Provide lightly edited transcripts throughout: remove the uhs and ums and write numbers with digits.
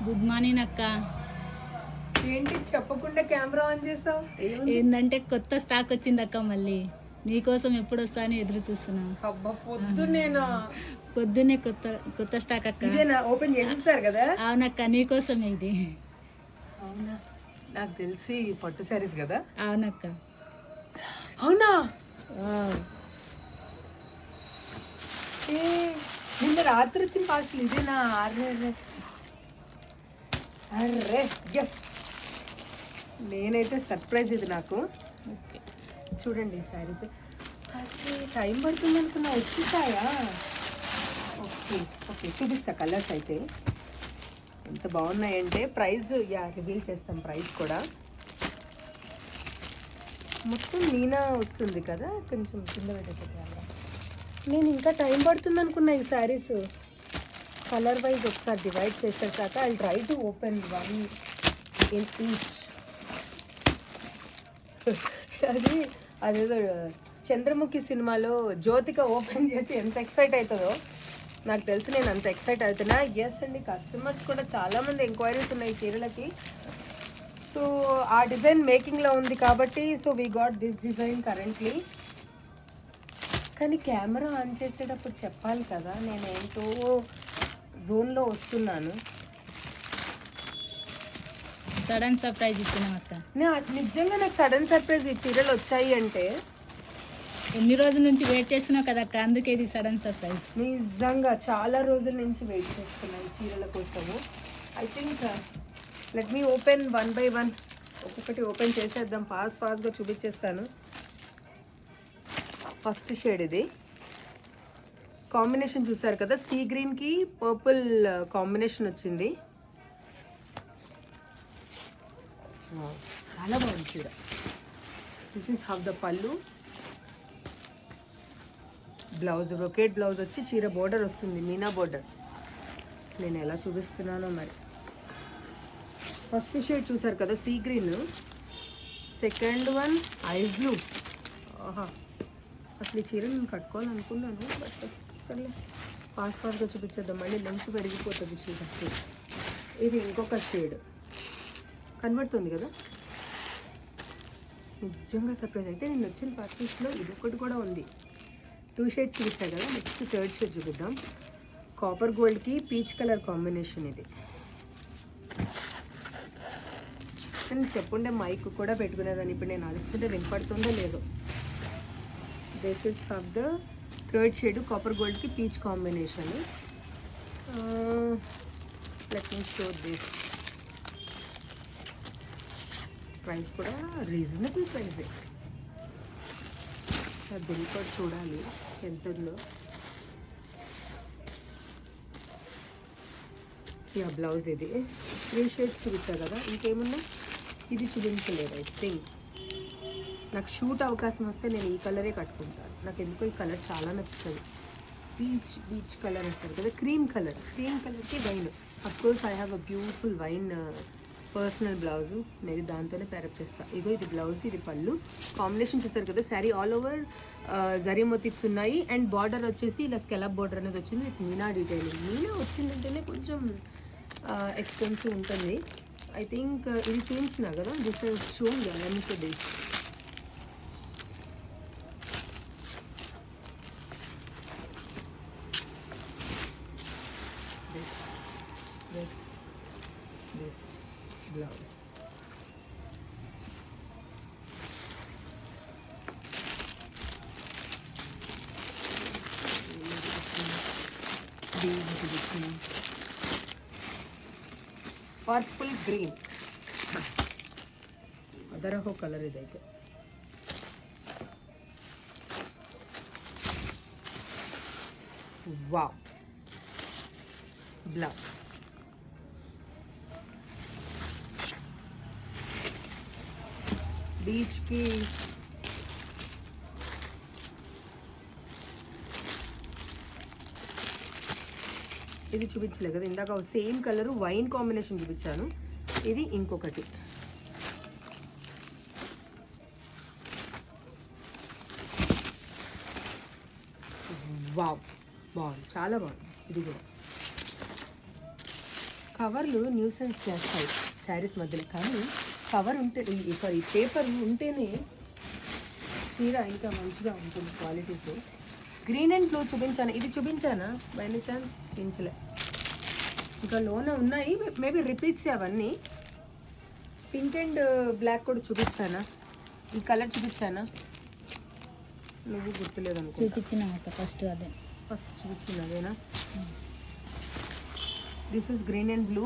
Good morning అక్క. ఏంటి చెప్పకుండా కెమెరా ఆన్ చేసావు? ఏంటంటే కొత్త స్టాక్ వచ్చింది అక్క. మళ్ళీ నీకోసం ఎప్పుడు వస్తా అని ఎదురు చూస్తున్నా. అబ్బా పొద్దునేనా? పొద్దున్నే కొత్త కొత్త స్టాక్ అక్క. ఇదేనా ఓపెన్ చేసేసారు కదా? అవునక్క, నీకోసమే ఇది. అవునా, నాకు తెలిసి పట్టు శారీస్ కదా? అవునక్క. అవునా? ఏ, నిన్న రాత్రి వచ్చిన పార్సల్ ఇదేనా? అర్రే అర్రే ఎస్, నేనైతే సర్ప్రైజ్ ఇది నాకు. ఓకే, చూడండి శారీస్. అదే టైం పడుతుంది అనుకున్నా, వచ్చేసాయా? ఓకే ఓకే, చూపిస్తా కలర్స్ అయితే ఎంత బాగున్నాయంటే. ప్రైస్ రివీల్ చేస్తాం, ప్రైస్ కూడా. మొత్తం మీనా వస్తుంది కదా, కొంచెం కింద పెట్టేసారు. నేను ఇంకా టైం పడుతుంది అనుకున్నా ఈ శారీస్. కలర్ వైజ్ ఒకసారి డివైడ్ చేసేసాక I try to open one in each. అది అదేదో చంద్రముఖి సినిమాలో జ్యోతిక ఓపెన్ చేసి ఎంత ఎక్సైట్ అవుతుందో నాకు తెలిసి నేను అంత ఎక్సైట్ అవుతున్నా. ఎస్ అండి, కస్టమర్స్ కూడా చాలామంది ఎంక్వైరీస్ ఉన్నాయి చీరలకి. సో ఆ డిజైన్ మేకింగ్లో ఉంది కాబట్టి so we got this design currently. కానీ కెమెరా ఆన్ చేసేటప్పుడు చెప్పాలి కదా, నేను ఏంటో జోన్లో వస్తున్నాను. సడన్ సర్ప్రైజ్ ఇచ్చినాం అక్క. నిజంగా నాకు సడన్ సర్ప్రైజ్ ఈ చీరలు వచ్చాయి అంటే. ఎన్ని రోజుల నుంచి వెయిట్ చేస్తున్నావు కదా అక్క, అందుకే ఇది సడన్ సర్ప్రైజ్. నిజంగా చాలా రోజుల నుంచి వెయిట్ చేస్తున్నాను ఈ చీరల కోసము. I think let me open one by one. ఒక్కొక్కటి ఓపెన్ చేసేద్దాం, ఫాస్ట్గా చూపించేస్తాను. ఫస్ట్ షేడ్ ఇది. కాంబినేషన్ చూసారు కదా, సీ గ్రీన్కి పర్పుల్ కాంబినేషన్ వచ్చింది. చాలా బాగుంది చీర. దిస్ ఈస్ హౌ ద పళ్ళు. బ్లౌజ్ బ్రొకేట్ బ్లౌజ్ వచ్చి చీర బోర్డర్ వస్తుంది, మీనా బోర్డర్. నేను ఎలా చూపిస్తున్నానో మరి. ఫస్ట్ షేడ్ చూసారు కదా sea green, second one ice blue. ఆహా, అసలు ఈ చీర నేను కట్టుకోవాలనుకున్నాను, బట్ సర్లే ఫాస్ట్గా చూపించేద్దాం, మళ్ళీ లెంత్ పెరిగిపోతుంది చీరకి. ఇది ఇంకొక షేడ్ కనబడుతుంది కదా. నిజంగా సర్ప్రైజ్. అయితే నేను వచ్చిన పార్సల్స్లో ఇది ఒకటి కూడా ఉంది. 2 షేడ్స్ చూపించాను కదా, నెక్స్ట్ థర్డ్ షేడ్ చూపిద్దాం. కాపర్ గోల్డ్కి పీచ్ కలర్ కాంబినేషన్ ఇది. నేను చెప్పుండే మైక్ కూడా పెట్టుకునేదాన్ని, ఇప్పుడు నేను అలుస్తుంటే వినపడుతుందో లేదో. This is of the third shade, copper గోల్డ్కి peach combination. Let me show this. Price కూడా రీజనబుల్ ప్రైజే. సార్ బిల్ కూడా చూడాలి ఎంత ఉందో. యా, బ్లౌజ్ ఇది 3 షేడ్స్ చూపించా కదా, ఇంకేమున్నాయి ఇది చూపించలేదు. ఐ థింక్ నాకు షూట్ అవకాశం వస్తే నేను ఈ కలరే కట్టుకుంటాను. నాకు ఎందుకో ఈ కలర్ చాలా నచ్చుతుంది. బీచ్ కలర్ అంటారు కదా, క్రీమ్ కలర్కి wine. Of course I have a beautiful wine personal blouse, నేను దాంతోనే ప్యారప్ చేస్తాను. ఇగో ఇది బ్లౌజ్, ఇది పళ్ళు. కాంబినేషన్ చూసారు కదా, sari all over zari motifs ఉన్నాయి. అండ్ బార్డర్ వచ్చేసి ఇలా స్కెలప్ బార్డర్ అనేది వచ్చింది విత్ మీనా డీటెయిలింగ్. మీనా వచ్చిందంటేనే కొంచెం ఎక్స్పెన్సివ్ ఉంటుంది. ఐ థింక్ ఇది చూపించిన కదా, this is shown limited this. This blouse. Purple green, అదరహో కలర్ ఇదైతే. Wow, blouse. బీచ్కి ఇది చూపించలేదు కదా ఇందాక, సేమ్ కలరు వైన్ కాంబినేషన్ చూపించాను. ఇది ఇంకొకటి. వావ్, బాగుంది, చాలా బాగుంది. ఇది కూడా కవర్లు న్యూసెన్స్ చేస్తాయి శారీస్ మధ్యలో, కానీ కవర్ ఉంటే సారీ పేపర్ ఉంటేనే చీర ఇంకా మంచిగా ఉంటుంది క్వాలిటీతో. గ్రీన్ అండ్ బ్లూ చూపించాను, ఇది చూపించానా బై ఎనీ ఛాన్స్? చూపించలే. ఇంకా లోన ఉన్నాయి మేబీ రిపీట్స్ అవన్నీ. పింక్ అండ్ బ్లాక్ కూడా చూపించానా? ఈ కలర్ చూపించానా? నువ్వు గుర్తులేదు అనుకో. చూపించిన ఫస్ట్ అదే ఫస్ట్ చూపించింది అదేనా? This is green and blue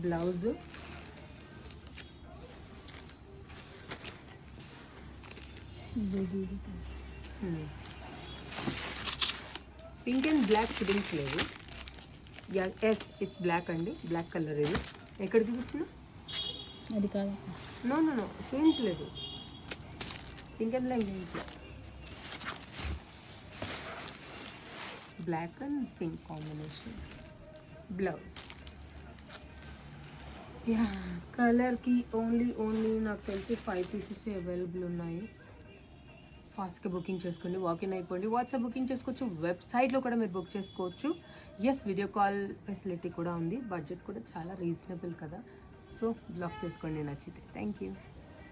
blouse. Pink and black చూపించలేదు. ఎస్ ఇట్స్ బ్లాక్ అండి, బ్లాక్ కలర్. ఇది ఎక్కడ చూపించిన? అది కాదు. నో నో నో చూపించలేదు, పింక్ అండ్ బ్లాక్ చూపించలేదు. Black and pink combination blouse. Yeah కలర్కి ఓన్లీ నాకు తెలిసి 5 పీసెస్ అవైలబుల్ ఉన్నాయి. ఫాస్ట్గా బుకింగ్ చేసుకోండి, వాకిన్ అయిపోండి. వాట్సాప్ బుకింగ్ చేసుకోవచ్చు, వెబ్సైట్లో కూడా మీరు బుక్ చేసుకోవచ్చు. ఎస్ వీడియో కాల్ ఫెసిలిటీ కూడా ఉంది. బడ్జెట్ కూడా చాలా రీజనబుల్ కదా, సో బ్లాక్ చేసుకోండి నచ్చితే. Thank you.